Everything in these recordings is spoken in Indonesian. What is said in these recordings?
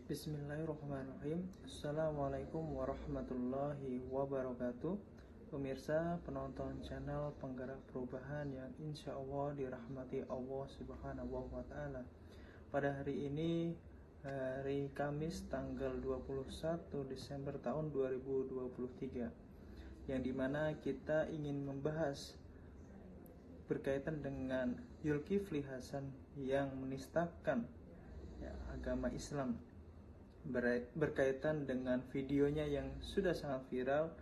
Bismillahirrahmanirrahim. Assalamualaikum warahmatullahi wabarakatuh. Pemirsa, penonton channel Penggerak Perubahan yang insya Allah dirahmati Allah Subhanahu wa Ta'ala. Pada hari ini, hari Kamis tanggal 21 Desember tahun 2023, yang dimana kita ingin membahas berkaitan dengan Zulkifli Hasan yang menistakan agama Islam, berkaitan dengan videonya yang sudah sangat viral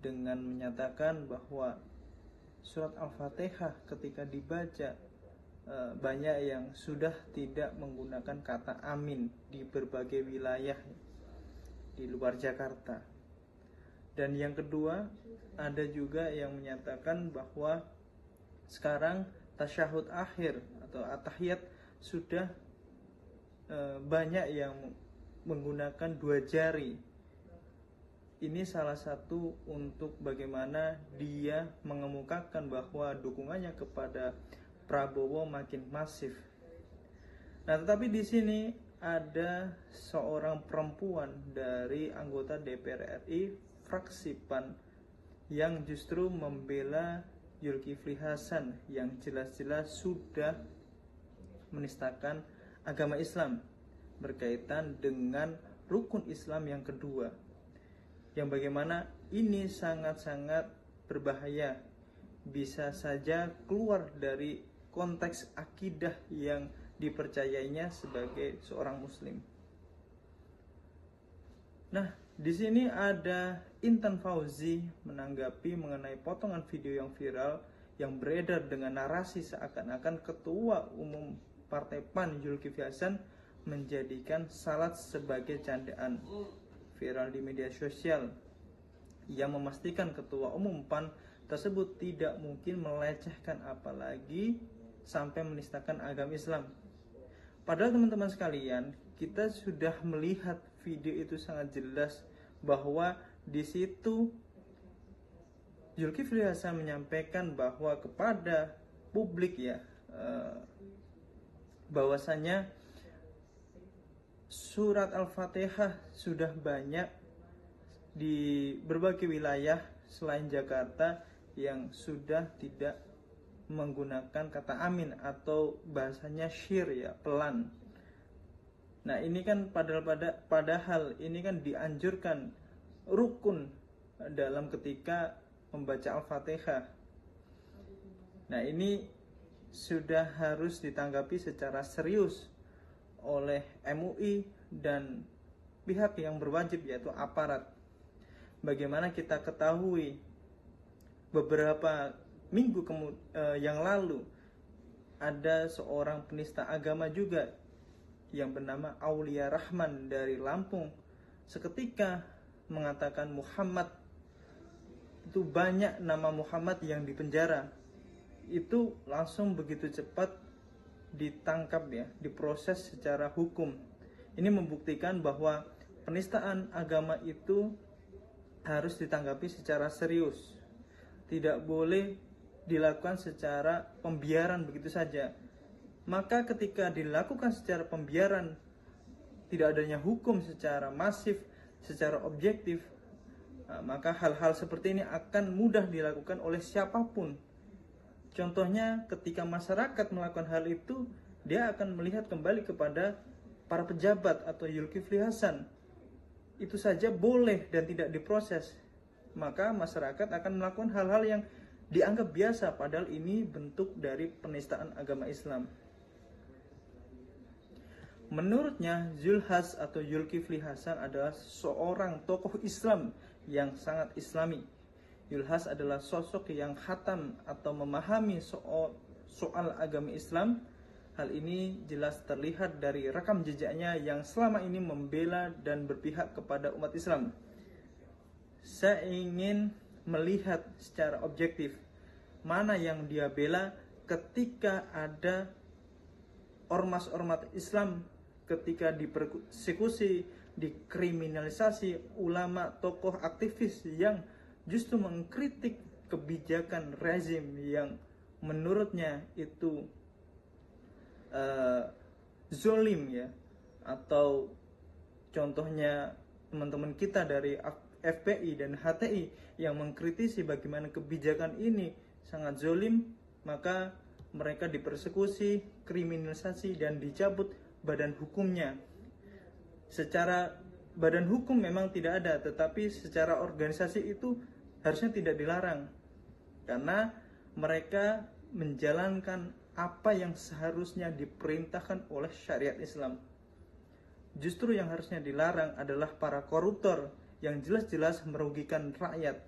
dengan menyatakan bahwa surat Al-Fatihah ketika dibaca banyak yang sudah tidak menggunakan kata amin di berbagai wilayah di luar Jakarta. Dan yang kedua, ada juga yang menyatakan bahwa sekarang tasyahud akhir atau at-tahiyat sudah banyak yang menggunakan dua jari. Ini salah satu untuk bagaimana dia mengemukakan bahwa dukungannya kepada Prabowo makin masif. Nah, tetapi di sini ada seorang perempuan dari anggota DPR RI fraksi PAN yang justru membela Zulkifli Hasan yang jelas-jelas sudah menistakan agama Islam berkaitan dengan rukun Islam yang kedua, yang bagaimana ini sangat-sangat berbahaya, bisa saja keluar dari konteks akidah yang dipercayainya sebagai seorang muslim. Nah, di sini ada Intan Fauzi menanggapi mengenai potongan video yang viral yang beredar dengan narasi seakan-akan Ketua Umum Partai PAN Zulkifli Hasan menjadikan salat sebagai candaan. Viral di media sosial yang memastikan Ketua Umum PAN tersebut tidak mungkin melecehkan apalagi sampai menistakan agama Islam. Padahal teman-teman sekalian, kita sudah melihat video itu sangat jelas bahwa di situ Zulkifli Hasan menyampaikan bahwa kepada publik bahwasanya surat Al-Fatihah sudah banyak di berbagai wilayah selain Jakarta yang sudah tidak menggunakan kata amin atau bahasanya syir, pelan. Nah, ini kan padahal ini kan dianjurkan rukun dalam ketika membaca Al-Fatihah. Nah, ini sudah harus ditanggapi secara serius oleh MUI dan pihak yang berwajib, yaitu aparat. Bagaimana kita ketahui beberapa minggu yang lalu ada seorang penista agama juga yang bernama Aulia Rahman dari Lampung seketika mengatakan Muhammad itu banyak nama Muhammad yang dipenjara. Itu langsung begitu cepat ditangkap, diproses secara hukum. Ini membuktikan bahwa penistaan agama itu harus ditanggapi secara serius, tidak boleh dilakukan secara pembiaran begitu saja. Maka ketika dilakukan secara pembiaran, tidak adanya hukum secara masif, secara objektif, maka hal-hal seperti ini akan mudah dilakukan oleh siapapun. Contohnya ketika masyarakat melakukan hal itu, dia akan melihat kembali kepada para pejabat atau Zulkifli Hasan. Itu saja boleh dan tidak diproses. Maka masyarakat akan melakukan hal-hal yang dianggap biasa, padahal ini bentuk dari penistaan agama Islam. Menurutnya, Zulhas atau Zulkifli Hasan adalah seorang tokoh Islam yang sangat islami. Zulhas adalah sosok yang khatam atau memahami soal agama Islam. Hal ini jelas terlihat dari rekam jejaknya yang selama ini membela dan berpihak kepada umat Islam. Saya ingin melihat secara objektif mana yang dia bela ketika ada ormas-ormas Islam ketika dipersekusi, dikriminalisasi, ulama, tokoh, aktivis yang justru mengkritik kebijakan rezim yang menurutnya itu zolim atau Contohnya teman-teman kita dari FPI dan HTI yang mengkritisi bagaimana kebijakan ini sangat zolim, maka mereka dipersekusi, kriminalisasi, dan dicabut badan hukumnya. Secara badan hukum memang tidak ada, tetapi secara organisasi itu harusnya tidak dilarang, karena mereka menjalankan apa yang seharusnya diperintahkan oleh syariat Islam. Justru yang harusnya dilarang adalah para koruptor yang jelas-jelas merugikan rakyat.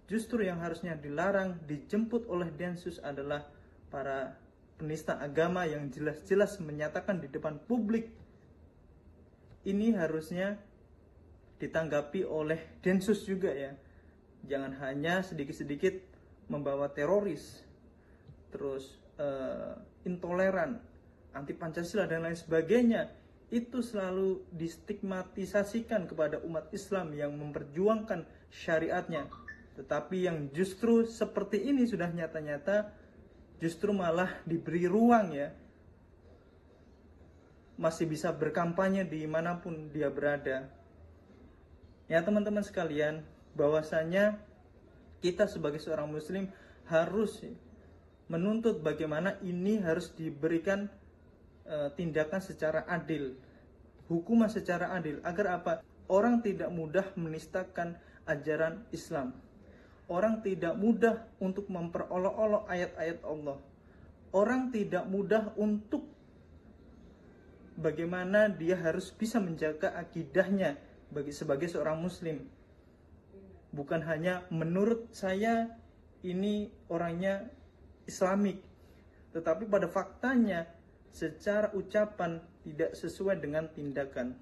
Justru yang harusnya dilarang, dijemput oleh Densus adalah para penista agama yang jelas-jelas menyatakan di depan publik. Ini harusnya ditanggapi oleh Densus juga ya. Jangan hanya sedikit-sedikit membawa teroris, terus intoleran, anti Pancasila dan lain sebagainya. Itu selalu distigmatisasikan kepada umat Islam yang memperjuangkan syariatnya. Tetapi yang justru seperti ini sudah nyata-nyata justru malah diberi ruang ya, masih bisa berkampanye dimanapun dia berada. Ya teman-teman sekalian, bahwasanya kita sebagai seorang muslim harus menuntut bagaimana ini harus diberikan tindakan secara adil, hukuman secara adil, agar apa? Orang tidak mudah menistakan ajaran Islam. Orang tidak mudah untuk memperolok-olok ayat-ayat Allah. Orang tidak mudah untuk bagaimana dia harus bisa menjaga akidahnya sebagai seorang muslim. Bukan hanya menurut saya ini orangnya Islamik, tetapi pada faktanya secara ucapan tidak sesuai dengan tindakan.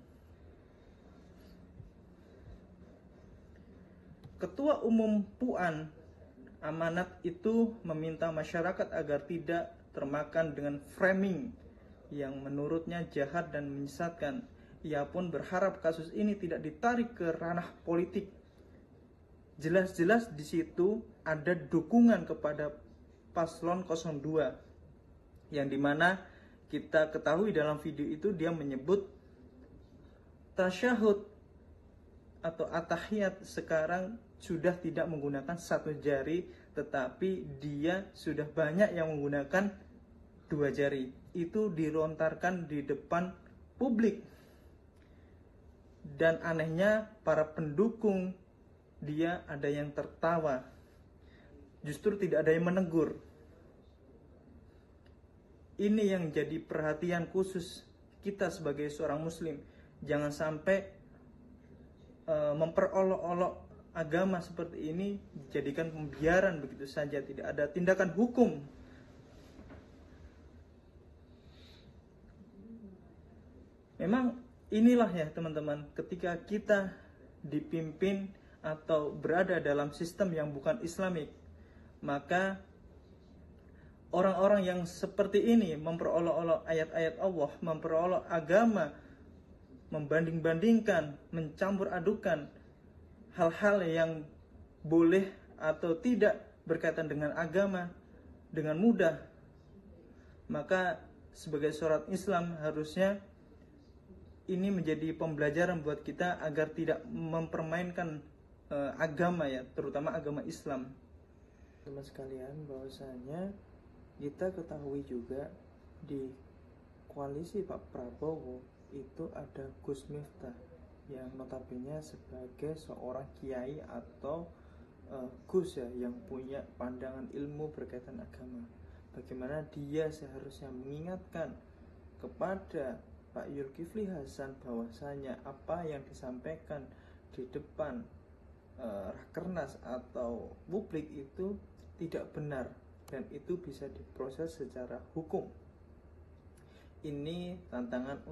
Ketua Umum PUAN Amanat itu meminta masyarakat agar tidak termakan dengan framing yang menurutnya jahat dan menyesatkan. Ia pun berharap kasus ini tidak ditarik ke ranah politik. Jelas-jelas di situ ada dukungan kepada paslon 02, yang dimana kita ketahui dalam video itu dia menyebut tasyahud atau atahiyat sekarang sudah tidak menggunakan satu jari, tetapi dia sudah banyak yang menggunakan dua jari. Itu dilontarkan di depan publik. Dan anehnya para pendukung dia ada yang tertawa. Justru tidak ada yang menegur. Ini yang jadi perhatian khusus kita sebagai seorang muslim. Jangan sampai memperolok-olok agama seperti ini dijadikan pembiaran begitu saja, tidak ada tindakan hukum. Memang inilah ya teman-teman, ketika kita dipimpin atau berada dalam sistem yang bukan Islamik, maka orang-orang yang seperti ini memperolok-olok ayat-ayat Allah, memperolok agama, membanding-bandingkan, mencampur adukan hal-hal yang boleh atau tidak berkaitan dengan agama dengan mudah. Maka sebagai seorang Islam harusnya ini menjadi pembelajaran buat kita agar tidak mempermainkan agama ya, terutama agama Islam. Teman sekalian, bahwasanya kita ketahui juga di koalisi Pak Prabowo itu ada Gus Miftah yang notabene sebagai seorang kiai atau Gus ya, yang punya pandangan ilmu berkaitan agama. Bagaimana dia seharusnya mengingatkan kepada Pak Zulkifli Hasan bahwasanya apa yang disampaikan di depan Rakernas atau publik itu tidak benar dan itu bisa diproses secara hukum. Ini tantangan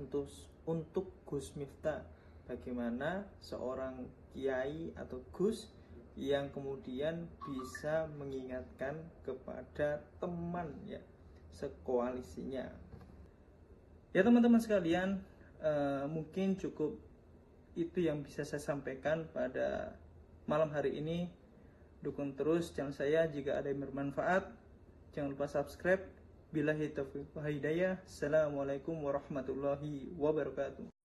untuk Gus Miftah, bagaimana seorang kiai atau Gus yang kemudian bisa mengingatkan kepada teman ya sekoalisinya. Ya teman-teman sekalian, mungkin cukup itu yang bisa saya sampaikan pada malam hari ini. Dukung terus channel saya jika ada yang bermanfaat. Jangan lupa subscribe. Billahi taufiq wal hidayah. Assalamualaikum warahmatullahi wabarakatuh.